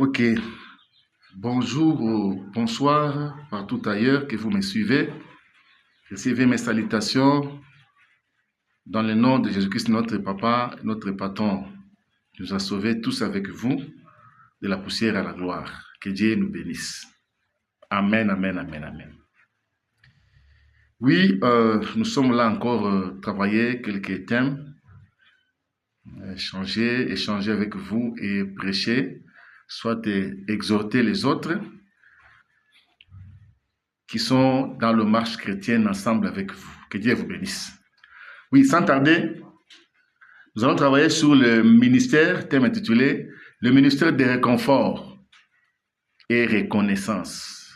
Ok, bonjour ou bonsoir partout ailleurs que vous me suivez. Recevez mes salutations dans le nom de Jésus-Christ, notre Papa, notre Patron. Il nous a sauvés tous avec vous de la poussière à la gloire. Que Dieu nous bénisse. Amen, amen, amen, amen. Oui, nous sommes là encore travailler quelques thèmes, échanger avec vous et prêcher, soit exhorter les autres qui sont dans le marche chrétienne ensemble avec vous. Que Dieu vous bénisse. Oui, sans tarder, nous allons travailler sur le ministère, thème intitulé « Le ministère des réconforts et reconnaissance ».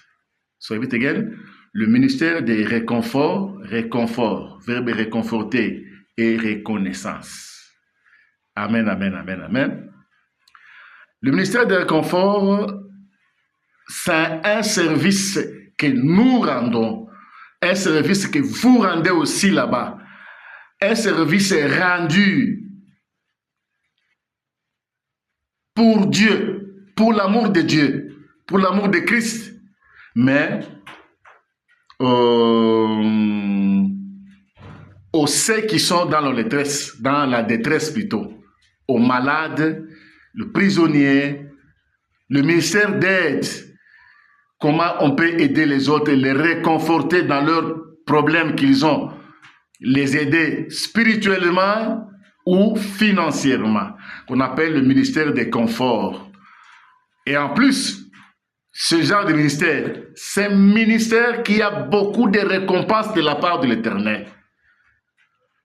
So, repeat again. Le ministère des réconforts, verbe réconforter et reconnaissance. Amen, amen, amen, amen. Le ministère des réconforts, c'est un service que nous rendons, un service que vous rendez aussi là-bas, un service rendu pour Dieu, pour l'amour de Dieu, pour l'amour de Christ, mais aux ceux qui sont dans la détresse plutôt, aux malades, le prisonnier, le ministère d'aide. Comment on peut aider les autres, les réconforter dans leurs problèmes qu'ils ont, les aider spirituellement ou financièrement, qu'on appelle le ministère des conforts. Et en plus, ce genre de ministère, c'est un ministère qui a beaucoup de récompenses de la part de l'Éternel.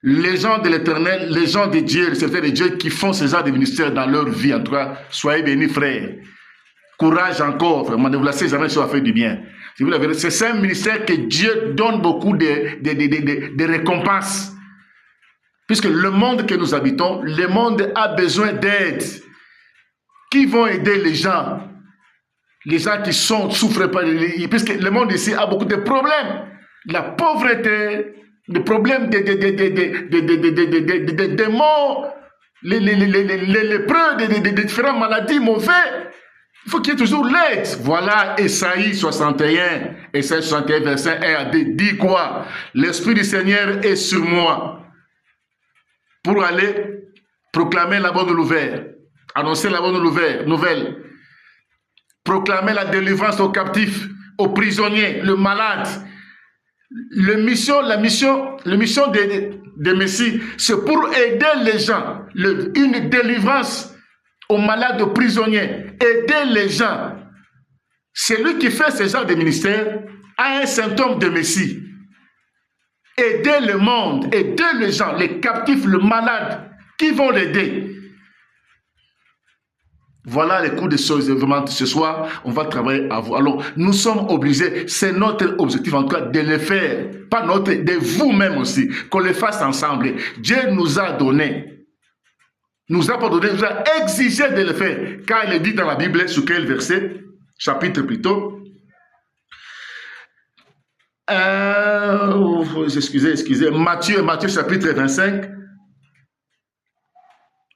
Les gens de l'Éternel, les gens de Dieu, les serviteurs de Dieu qui font ce genre de ministère dans leur vie, en tout cas, soyez bénis frères. Courage encore, vraiment, ne vous laissez jamais sur la faire du bien. C'est un ministère que Dieu donne beaucoup de récompenses. Puisque le monde que nous habitons, le monde a besoin d'aide. Qui vont aider les gens qui souffrent pas, puisque le monde ici a beaucoup de problèmes. La pauvreté, des problèmes de démons, les lépreux, des différentes maladies mauvaises. Il faut qu'il y ait toujours l'aide. Voilà Esaïe 61, Esaïe 61, verset 1 à 2. Dit quoi? L'Esprit du Seigneur est sur moi pour aller proclamer la bonne nouvelle, annoncer la bonne nouvelle, proclamer la délivrance aux captifs, aux prisonniers, le malade. La mission de Messie, c'est pour aider les gens, une délivrance aux malades, aux prisonniers, aider les gens. Celui qui fait ce genre de ministère a un symptôme de Messie. Aider le monde, aider les gens, les captifs, le malade, qui vont l'aider. Voilà les coups de ce soir, on va travailler à vous. Alors, nous sommes obligés, c'est notre objectif en tout cas, de le faire, pas notre, de vous-même aussi, qu'on le fasse ensemble. Dieu nous a donné. Nous a pas donné, nous a exigé de le faire. Car il est dit dans la Bible, sur quel verset, chapitre plutôt. Excusez, Matthieu chapitre 25,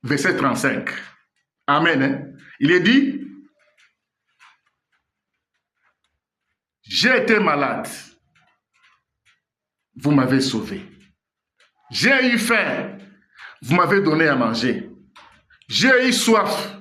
verset 35. Amen. Hein? Il est dit, j'ai été malade, vous m'avez sauvé. J'ai eu faim, vous m'avez donné à manger. J'ai eu soif,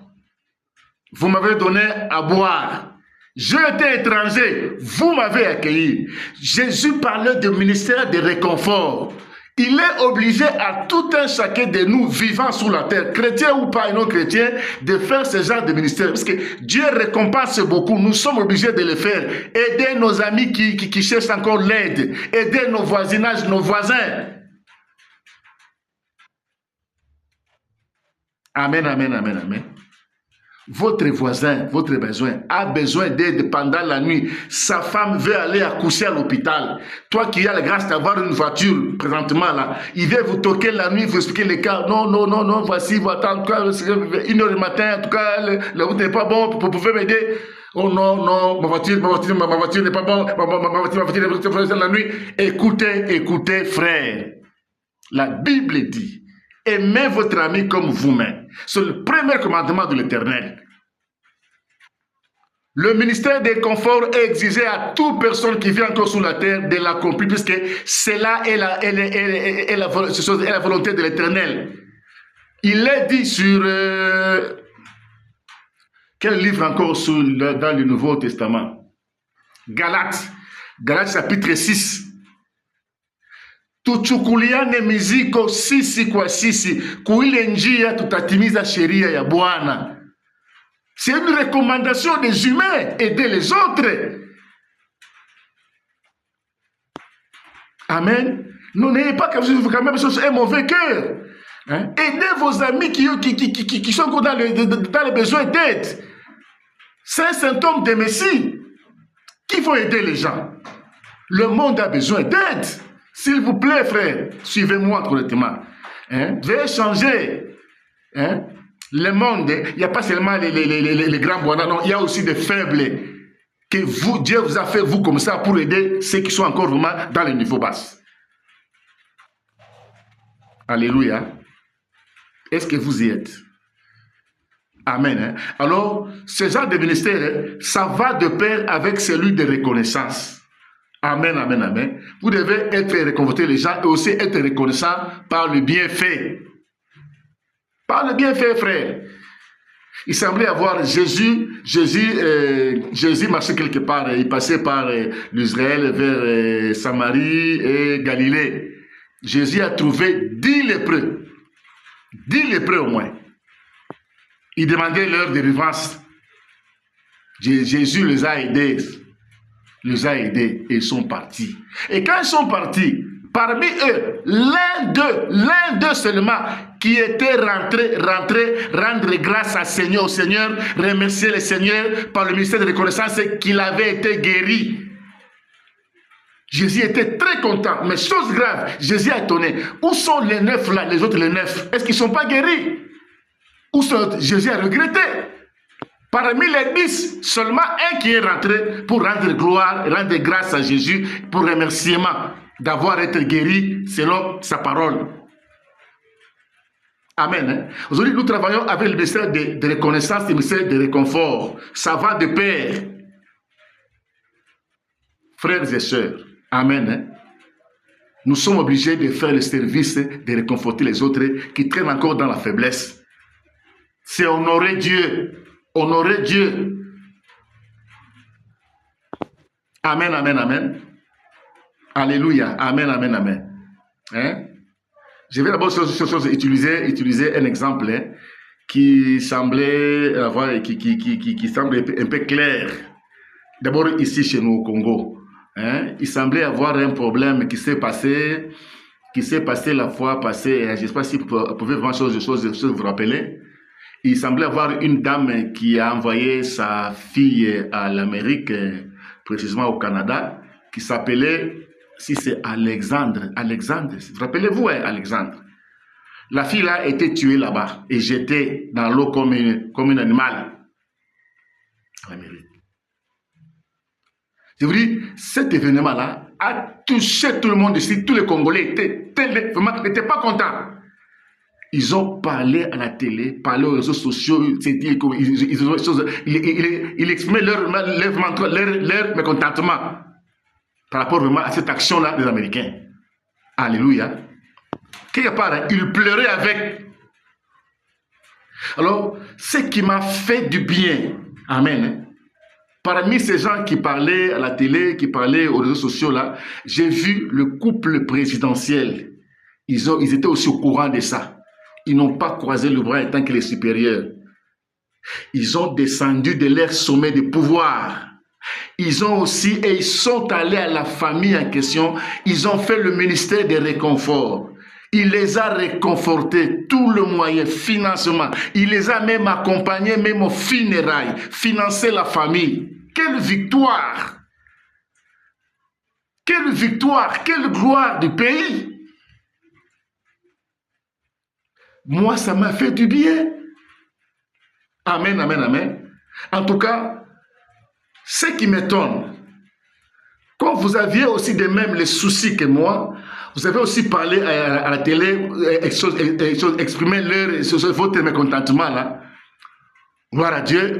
vous m'avez donné à boire. J'ai été étranger, vous m'avez accueilli. Jésus parlait de ministère de réconfort. Il est obligé à tout un chacun de nous vivant sur la terre, chrétien ou pas et non chrétien, de faire ce genre de ministère. Parce que Dieu récompense beaucoup. Nous sommes obligés de le faire. Aider nos amis qui cherchent encore l'aide. Aider nos voisinages, nos voisins. Amen, amen, amen, amen. Votre voisin, votre besoin, a besoin d'aide pendant la nuit. Sa femme veut aller accoucher à l'hôpital. Toi qui as la grâce d'avoir une voiture présentement là, il vient vous toquer la nuit, vous expliquer les cas. Non, voici, en tout cas, 1h du matin, en tout cas, la route n'est pas bonne, vous pouvez m'aider. Oh non, ma voiture n'est pas bonne, ma voiture n'est pas bonne la nuit. Écoutez, frère. La Bible dit, aimez votre ami comme vous-même. C'est le premier commandement de l'Éternel. Le ministère des conforts exigeait à toute personne qui vit encore sur la terre de l'accomplir, puisque cela est la volonté de l'Éternel. Il est dit sur... quel livre encore dans le Nouveau Testament? Galates chapitre 6. Tuchukuliane mizigo sisi kwa sisi, kuile njia tutatimiza sheria ya Bwana. C'est une recommandation des humains, aider les autres. Amen. N'ayez pas quand même un mauvais cœur. Hein? Aidez vos amis qui sont dans les besoins d'aide. C'est un symptôme de Messie. Qu'il faut aider les gens. Le monde a besoin d'aide. S'il vous plaît, frère, suivez-moi correctement. Hein? Veuillez changer. Hein? Le monde, il n'y a pas seulement les grands bonheurs, non, il y a aussi des faibles que Dieu vous a fait, vous, comme ça, pour aider ceux qui sont encore vraiment dans le niveau bas. Alléluia. Est-ce que vous y êtes? Amen. Hein? Alors, ce genre de ministère, ça va de pair avec celui de reconnaissance. Amen, amen, amen. Vous devez être réconforté, les gens, et aussi être reconnaissant par le bienfait. Par le bienfait, frère. Il semblait avoir Jésus marchait quelque part, il passait par l'Israël vers Samarie et Galilée. Jésus a trouvé 10 lépreux. 10 lépreux au moins. Il demandait leur délivrance. Jésus les a aidés. Et ils sont partis. Et quand ils sont partis, parmi eux, l'un d'eux seulement, qui était rentré, rendre grâce au Seigneur, remercier le Seigneur par le ministère de reconnaissance qu'il avait été guéri. Jésus était très content, mais chose grave, Jésus a étonné. Où sont les 9 là, les autres les 9? Est-ce qu'ils ne sont pas guéris? Où sont? Jésus a regretté. Parmi les 10, seulement un qui est rentré pour rendre gloire, rendre grâce à Jésus, pour remerciement d'avoir été guéri selon sa parole. Amen. Hein? Aujourd'hui, nous travaillons avec le ministère de reconnaissance et le ministère de réconfort. Ça va de pair. Frères et sœurs, amen. Hein? Nous sommes obligés de faire le service de réconforter les autres qui traînent encore dans la faiblesse. C'est honorer Dieu. Honorer Dieu. Amen, amen, amen. Alléluia. Amen, amen, amen. Hein? Je vais d'abord utiliser un exemple hein, qui semblait avoir, qui semble un peu clair. D'abord ici chez nous au Congo. Hein? Il semblait avoir un problème qui s'est passé la fois passée. Je ne sais pas si vous pouvez voir chose vous rappeler. Il semblait avoir une dame qui a envoyé sa fille à l'Amérique, précisément au Canada, qui s'appelait, si c'est Alexandre, rappelez-vous hein, Alexandre. La fille là a été tuée là-bas et jetée dans l'eau comme un animal à l'Amérique. Je vous dis, cet événement-là a touché tout le monde ici, tous les Congolais n'étaient pas contents. Ils ont parlé à la télé, parlé aux réseaux sociaux, ils exprimaient leur mécontentement par rapport vraiment à cette action-là des Américains. Alléluia. Quelque part, ils pleuraient avec. Alors, ce qui m'a fait du bien, amen, parmi ces gens qui parlaient à la télé, qui parlaient aux réseaux sociaux, là, j'ai vu le couple présidentiel. Ils étaient aussi au courant de ça. Ils n'ont pas croisé le bras en tant que les supérieurs. Ils ont descendu de leur sommet de pouvoir. Ils sont allés à la famille en question. Ils ont fait le ministère des réconforts. Il les a réconfortés, tout le moyen, financement. Il les a même accompagnés, même aux funérailles, financer la famille. Quelle victoire! Quelle victoire! Quelle gloire du pays! Moi, ça m'a fait du bien. Amen, amen, amen. En tout cas, ce qui m'étonne, quand vous aviez aussi de même les soucis que moi, vous avez aussi parlé à la télé, exprimer votre mécontentement là. Gloire à Dieu.